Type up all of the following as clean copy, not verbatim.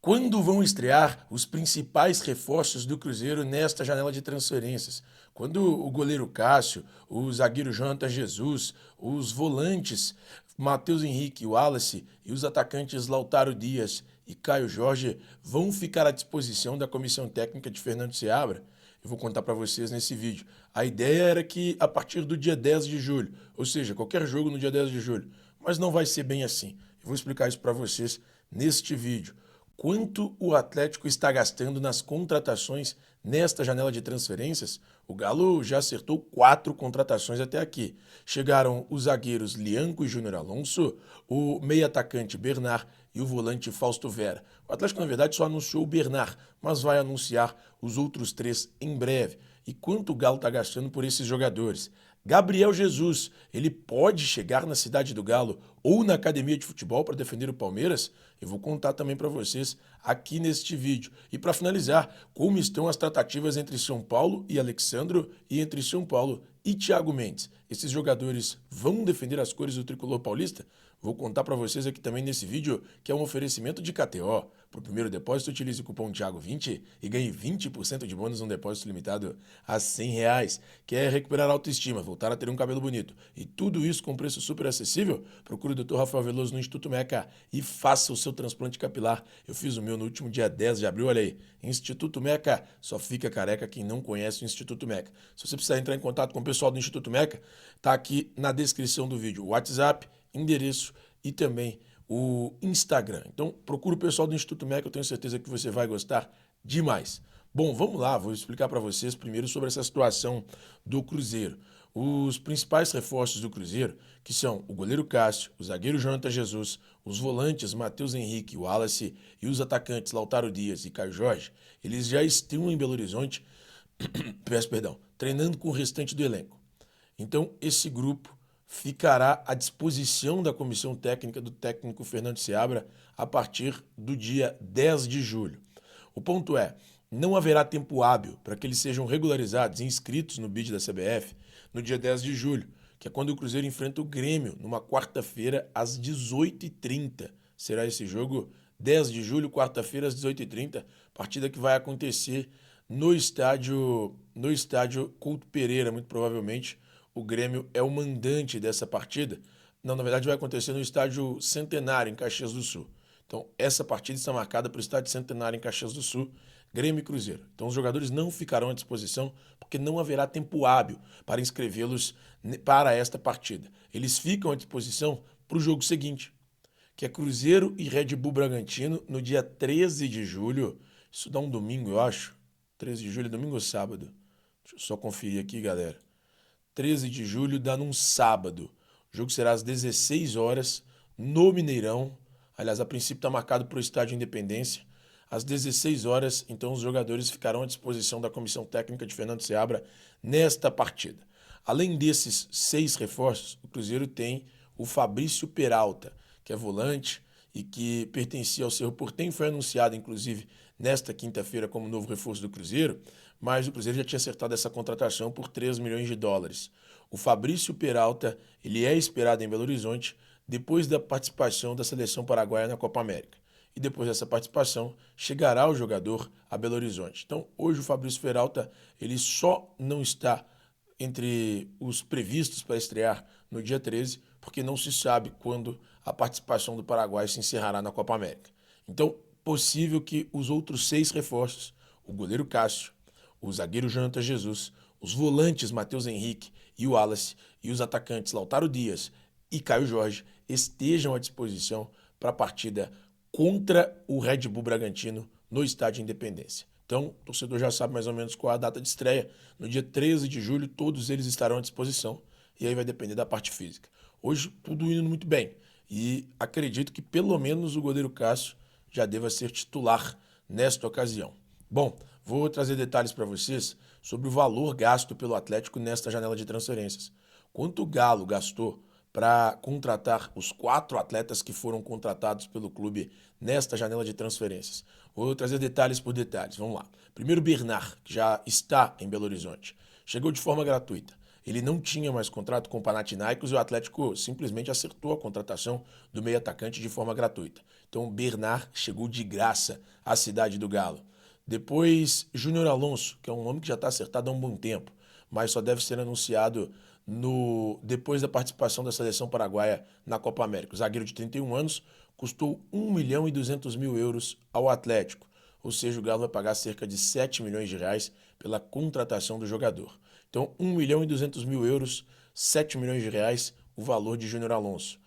Quando vão estrear os principais reforços do Cruzeiro nesta janela de transferências? Quando o goleiro Cássio, o zagueiro Jonathan Jesus, os volantes Matheus Henrique, Wallace e os atacantes Lautaro Dias e Caio Jorge vão ficar à disposição da comissão técnica de Fernando Seabra? Eu vou contar para vocês nesse vídeo. A ideia era que a partir do dia 10 de julho, ou seja, qualquer jogo no dia 10 de julho, mas não vai ser bem assim. Eu vou explicar isso para vocês neste vídeo. Quanto o Atlético está gastando nas contratações nesta janela de transferências? O Galo já acertou 4 contratações até aqui. Chegaram os zagueiros Lianco e Júnior Alonso, o meio-atacante Bernard e o volante Fausto Vera. O Atlético, na verdade, só anunciou o Bernard, mas vai anunciar os outros 3 em breve. E quanto o Galo está gastando por esses jogadores? Gabriel Jesus, ele pode chegar na cidade do Galo ou na academia de futebol para defender o Palmeiras? Eu vou contar também para vocês aqui neste vídeo. E para finalizar, como estão as tratativas entre São Paulo e Alexandro e entre São Paulo e Thiago Mendes? Esses jogadores vão defender as cores do tricolor paulista? Vou contar para vocês aqui também nesse vídeo, que é um oferecimento de KTO. Para o primeiro depósito, utilize o cupom Thiago20 e ganhe 20% de bônus num depósito limitado a R$ 100. Quer recuperar a autoestima, voltar a ter um cabelo bonito e tudo isso com preço super acessível? Procure o Dr. Rafael Veloso no Instituto Meca e faça o seu transplante capilar. Eu fiz o meu no último dia 10 de abril, olha aí. Instituto Meca, só fica careca quem não conhece o Instituto Meca. Se você precisar entrar em contato com o pessoal do Instituto Meca, tá aqui na descrição do vídeo o WhatsApp, endereço e também o Instagram. Então procura o pessoal do Instituto Meca, eu tenho certeza que você vai gostar demais. Bom, vamos lá, vou explicar para vocês primeiro sobre essa situação do Cruzeiro. Os principais reforços do Cruzeiro, que são o goleiro Cássio, o zagueiro Jonathan Jesus, os volantes Matheus Henrique, Wallace e os atacantes Lautaro Dias e Caio Jorge, eles já estão em Belo Horizonte, peço perdão, treinando com o restante do elenco. Então, esse grupo ficará à disposição da comissão técnica do técnico Fernando Seabra a partir do dia 10 de julho. O ponto é, não haverá tempo hábil para que eles sejam regularizados e inscritos no BID da CBF no dia 10 de julho, que é quando o Cruzeiro enfrenta o Grêmio, numa quarta-feira, às 18h30. Será esse jogo 10 de julho, quarta-feira, às 18h30, partida que vai acontecer no estádio Couto Pereira, muito provavelmente. O Grêmio é o mandante dessa partida. Não, na verdade vai acontecer no estádio Centenário, em Caxias do Sul. Então, essa partida está marcada para o estádio Centenário, em Caxias do Sul, Grêmio e Cruzeiro. Então, os jogadores não ficarão à disposição porque não haverá tempo hábil para inscrevê-los para esta partida. Eles ficam à disposição para o jogo seguinte, que é Cruzeiro e Red Bull Bragantino, no dia 13 de julho. Isso dá um domingo, eu acho. 13 de julho é domingo ou sábado? Deixa eu só conferir aqui, galera. 13 de julho dá num sábado. O jogo será às 16 horas no Mineirão. Aliás, a princípio está marcado para o Estádio Independência. Às 16 horas, então, os jogadores ficarão à disposição da comissão técnica de Fernando Seabra nesta partida. Além desses 6 reforços, o Cruzeiro tem o Fabrício Peralta, que é volante e que pertencia ao Cerro Porteño, foi anunciado, inclusive, nesta quinta-feira como novo reforço do Cruzeiro, mas o Cruzeiro já tinha acertado essa contratação por 3 milhões de dólares. O Fabrício Peralta, ele é esperado em Belo Horizonte depois da participação da seleção paraguaia na Copa América. E depois dessa participação, chegará o jogador a Belo Horizonte. Então, hoje o Fabrício Peralta, ele só não está entre os previstos para estrear no dia 13, porque não se sabe quando a participação do Paraguai se encerrará na Copa América. Então, possível que os outros 6 reforços, o goleiro Cássio, o zagueiro Jonathan Jesus, os volantes Matheus Henrique e o Wallace e os atacantes Lautaro Dias e Caio Jorge estejam à disposição para a partida contra o Red Bull Bragantino no Estádio Independência. Então, o torcedor já sabe mais ou menos qual é a data de estreia. No dia 13 de julho, todos eles estarão à disposição e aí vai depender da parte física. Hoje, tudo indo muito bem e acredito que pelo menos o goleiro Cássio já deva ser titular nesta ocasião. Bom, vou trazer detalhes para vocês sobre o valor gasto pelo Atlético nesta janela de transferências. Quanto o Galo gastou para contratar os 4 atletas que foram contratados pelo clube nesta janela de transferências. Vou trazer detalhes por detalhes, vamos lá. Primeiro, Bernard, que já está em Belo Horizonte. Chegou de forma gratuita. ele não tinha mais contrato com o Panathinaikos e o Atlético simplesmente acertou a contratação do meio atacante de forma gratuita. Então o Bernard chegou de graça à cidade do Galo. Depois, Júnior Alonso, que é um nome que já está acertado há um bom tempo, mas só deve ser anunciado depois da participação da seleção paraguaia na Copa América. O zagueiro de 31 anos custou 1 milhão e 200 mil euros ao Atlético, ou seja, o Galo vai pagar cerca de 7 milhões de reais pela contratação do jogador. Então, 1 milhão e 200 mil euros, 7 milhões de reais, o valor de Júnior Alonso.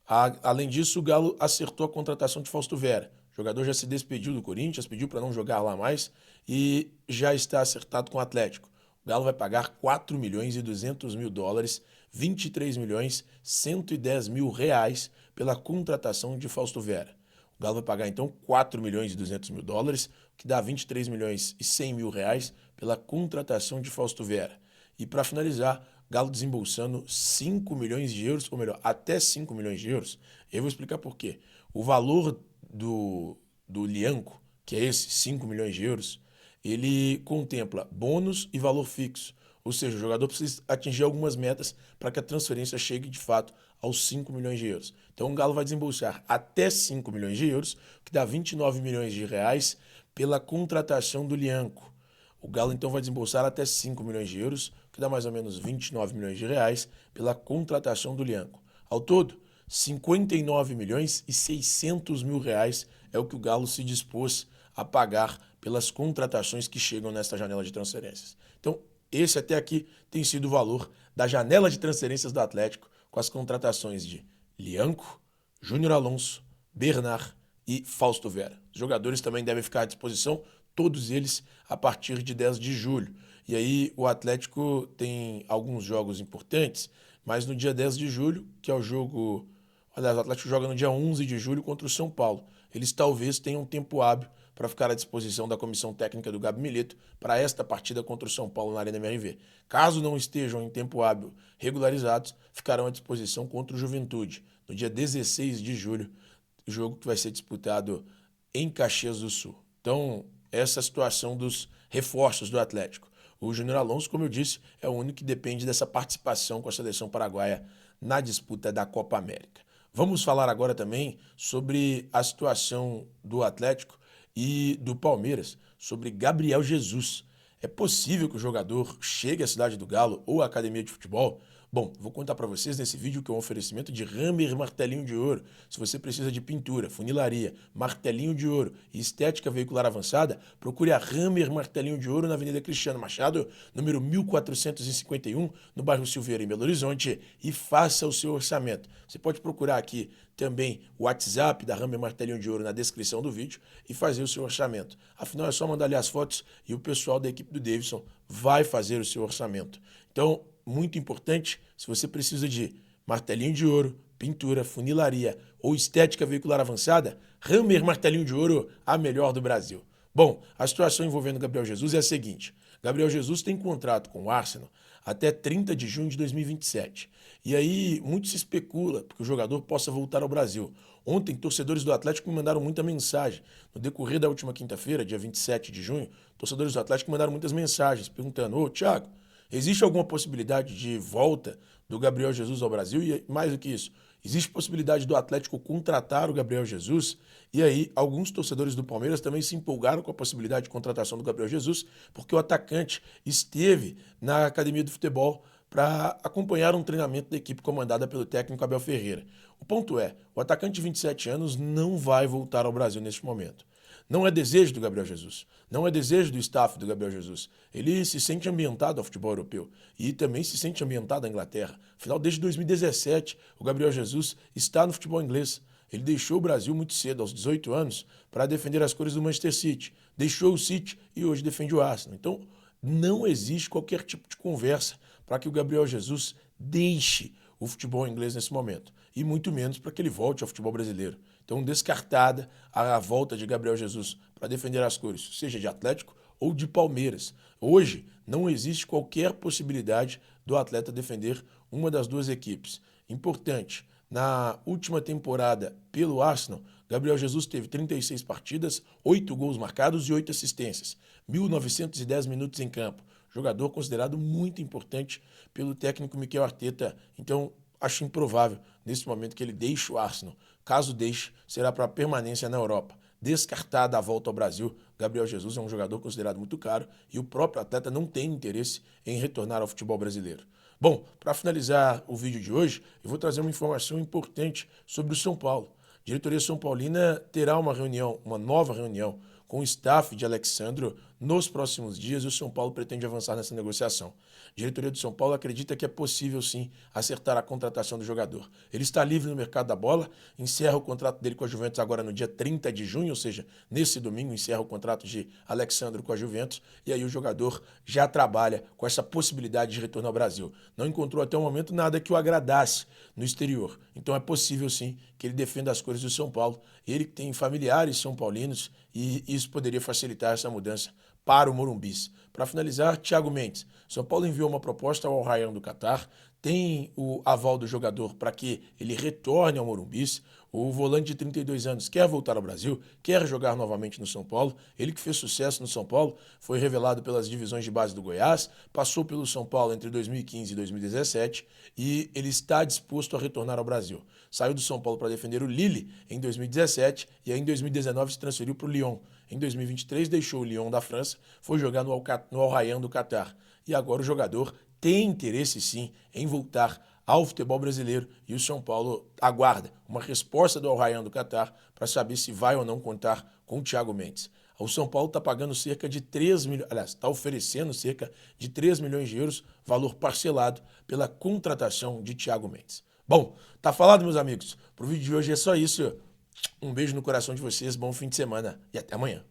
Além disso, o Galo acertou a contratação de Fausto Vera. O jogador já se despediu do Corinthians, pediu para não jogar lá mais e já está acertado com o Atlético. O Galo vai pagar 4 milhões e 200 mil dólares, 23 milhões 110 mil reais pela contratação de Fausto Vera. O Galo vai pagar então 4 milhões e 200 mil dólares, que dá 23 milhões e 100 mil reais pela contratação de Fausto Vera. E para finalizar, Galo desembolsando 5 milhões de euros, ou melhor, até 5 milhões de euros. Eu vou explicar por quê. O valor do Lianco, que é esse, 5 milhões de euros, ele contempla bônus e valor fixo. Ou seja, o jogador precisa atingir algumas metas para que a transferência chegue de fato aos 5 milhões de euros. Então o Galo vai desembolsar até 5 milhões de euros, que dá 29 milhões de reais pela contratação do Lianco. O Galo então vai desembolsar até 5 milhões de euros, que dá mais ou menos 29 milhões de reais pela contratação do Lianco. Ao todo, 59 milhões e 600 mil reais é o que o Galo se dispôs a pagar pelas contratações que chegam nesta janela de transferências. Então, esse até aqui tem sido o valor da janela de transferências do Atlético com as contratações de Lianco, Júnior Alonso, Bernard e Fausto Vera. Os jogadores também devem ficar à disposição, todos eles a partir de 10 de julho. E aí o Atlético tem alguns jogos importantes, mas no dia 10 de julho, que é o jogo... Aliás, o Atlético joga no dia 11 de julho contra o São Paulo. Eles talvez tenham tempo hábil para ficar à disposição da comissão técnica do Gabi Milito para esta partida contra o São Paulo na Arena MRV. Caso não estejam em tempo hábil regularizados, ficarão à disposição contra o Juventude, no dia 16 de julho, jogo que vai ser disputado em Caxias do Sul. Então, essa é a situação dos reforços do Atlético. O Júnior Alonso, como eu disse, é o único que depende dessa participação com a seleção paraguaia na disputa da Copa América. Vamos falar agora também sobre a situação do Atlético e do Palmeiras, sobre Gabriel Jesus. É possível que o jogador chegue à Cidade do Galo ou à Academia de Futebol? Bom, vou contar para vocês nesse vídeo que é um oferecimento de Hammer Martelinho de Ouro. Se você precisa de pintura, funilaria, martelinho de ouro e estética veicular avançada, procure a Hammer Martelinho de Ouro na Avenida Cristiano Machado, número 1451, no bairro Silveira, em Belo Horizonte, e faça o seu orçamento. Você pode procurar aqui também o WhatsApp da Hammer Martelinho de Ouro na descrição do vídeo e fazer o seu orçamento. Afinal, é só mandar ali as fotos e o pessoal da equipe do Davidson vai fazer o seu orçamento. Então, muito importante, se você precisa de martelinho de ouro, pintura, funilaria ou estética veicular avançada, Hammer Martelinho de Ouro, a melhor do Brasil. Bom, a situação envolvendo Gabriel Jesus é a seguinte. Gabriel Jesus tem contrato com o Arsenal até 30 de junho de 2027. E aí, muito se especula porque o jogador possa voltar ao Brasil. Ontem, torcedores do Atlético me mandaram muita mensagem. No decorrer da última quinta-feira, dia 27 de junho, torcedores do Atlético mandaram muitas mensagens perguntando: ô, Thiago, existe alguma possibilidade de volta do Gabriel Jesus ao Brasil? E mais do que isso, existe possibilidade do Atlético contratar o Gabriel Jesus? E aí, alguns torcedores do Palmeiras também se empolgaram com a possibilidade de contratação do Gabriel Jesus, porque o atacante esteve na academia do futebol para acompanhar um treinamento da equipe comandada pelo técnico Abel Ferreira. O ponto é, o atacante de 27 anos não vai voltar ao Brasil neste momento. Não é desejo do Gabriel Jesus, não é desejo do staff do Gabriel Jesus. Ele se sente ambientado ao futebol europeu e também se sente ambientado à Inglaterra. Afinal, desde 2017, o Gabriel Jesus está no futebol inglês. Ele deixou o Brasil muito cedo, aos 18 anos, para defender as cores do Manchester City. Deixou o City e hoje defende o Arsenal. Então, não existe qualquer tipo de conversa para que o Gabriel Jesus deixe o futebol inglês nesse momento. E muito menos para que ele volte ao futebol brasileiro. Então, descartada a volta de Gabriel Jesus para defender as cores, seja de Atlético ou de Palmeiras. Hoje, não existe qualquer possibilidade do atleta defender uma das duas equipes. Importante, na última temporada pelo Arsenal, Gabriel Jesus teve 36 partidas, 8 gols marcados e 8 assistências, 1.910 minutos em campo. jogador considerado muito importante pelo técnico Mikel Arteta. Então, acho improvável, nesse momento, que ele deixe o Arsenal. Caso deixe, será para permanência na Europa. Descartada a volta ao Brasil, Gabriel Jesus é um jogador considerado muito caro e o próprio atleta não tem interesse em retornar ao futebol brasileiro. Bom, para finalizar o vídeo de hoje, eu vou trazer uma informação importante sobre o São Paulo. A diretoria São Paulina terá uma nova reunião com o staff de Alexandro nos próximos dias e o São Paulo pretende avançar nessa negociação. A diretoria do São Paulo acredita que é possível sim acertar a contratação do jogador. Ele está livre no mercado da bola, encerra o contrato dele com a Juventus agora no dia 30 de junho, ou seja, nesse domingo encerra o contrato de Alexandro com a Juventus e aí o jogador já trabalha com essa possibilidade de retorno ao Brasil. Não encontrou até o momento nada que o agradasse no exterior, então é possível sim que ele defenda as cores do São Paulo. Ele tem familiares são paulinos e isso poderia facilitar essa mudança para o Morumbis. Para finalizar, Thiago Mendes. São Paulo enviou uma proposta ao Al Rayyan do Catar, tem o aval do jogador para que ele retorne ao Morumbis. O volante de 32 anos quer voltar ao Brasil, quer jogar novamente no São Paulo. Ele que fez sucesso no São Paulo, foi revelado pelas divisões de base do Goiás, passou pelo São Paulo entre 2015 e 2017 e ele está disposto a retornar ao Brasil. Saiu do São Paulo para defender o Lille em 2017 e aí em 2019 se transferiu para o Lyon. Em 2023 deixou o Lyon da França, foi jogar no Al Rayyan do Catar. E agora o jogador tem interesse sim em voltar ao futebol brasileiro e o São Paulo aguarda uma resposta do Al Rayyan do Catar para saber se vai ou não contar com o Thiago Mendes. O São Paulo está pagando cerca de 3 milhões, aliás, está oferecendo cerca de 3 milhões de euros, valor parcelado pela contratação de Thiago Mendes. Bom, tá falado, meus amigos. Pro vídeo de hoje é só isso. Um beijo no coração de vocês, bom fim de semana e até amanhã.